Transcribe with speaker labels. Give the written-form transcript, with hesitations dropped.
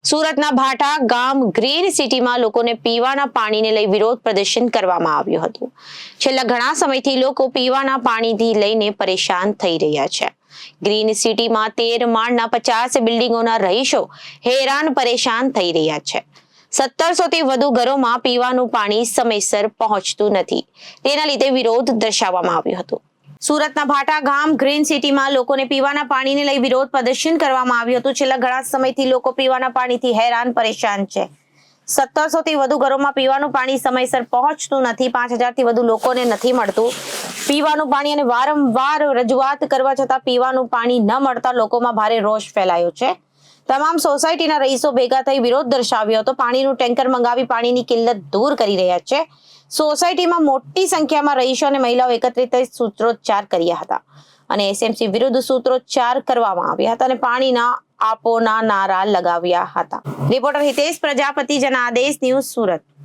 Speaker 1: સુરતના ભાટા ગામ ગ્રીન સિટીમાં લોકોને પીવાના પાણીને લઈ વિરોધ પ્રદર્શન કરવામાં આવ્યું હતું. છેલ્લા ઘણા સમયથી લોકો પીવાના પાણીથી લઈને પરેશાન થઈ રહ્યા છે. ગ્રીન સિટીમાં 13 માળના 50 બિલ્ડિંગોના રહીશો હેરાન પરેશાન થઈ રહ્યા છે. 1700 થી વધુ ઘરોમાં પીવાનું પાણી સમયસર પહોંચતું નથી. તેના લીધે વિરોધ દર્શાવવામાં આવ્યો હતો. સુરતના ભાટા ગામ ગ્રીન સિટીમાં લોકોને પીવાના પાણીને લઈ વિરોધ પ્રદર્શન કરવામાં આવ્યું હતું. છેલ્લા ઘણા સમયથી લોકો પીવાના પાણીથી હેરાન પરેશાન છે. 1700 થી વધુ ઘરોમાં પીવાનું પાણી સમયસર પહોંચતું નથી. 5000 થી વધુ લોકોને નથી મળતું પીવાનું પાણી અને વારંવાર રજૂઆત કરવા છતાં પીવાનું પાણી ન મળતા લોકોમાં ભારે રોષ ફેલાયો છે. તમામ સોસાયટીના રહીશો ભેગા થઈ વિરોધ દર્શાવ્યો હતો. પાણીનું ટેન્કર મંગાવી પાણીની કિલ્લત દૂર કરી રહ્યા છે. સોસાયટીમાં મોટી સંખ્યામાં રહીશો અને મહિલાઓ એકત્રિત થઈ સૂત્રોચ્ચાર કર્યા હતા અને એસએમસી વિરુદ્ધ સૂત્રોચ્ચાર કરવામાં આવ્યા હતા અને પાણીના આપોના નારા લગાવ્યા હતા. Reporter Hitesh Prajapati, Janadesh news, Surat.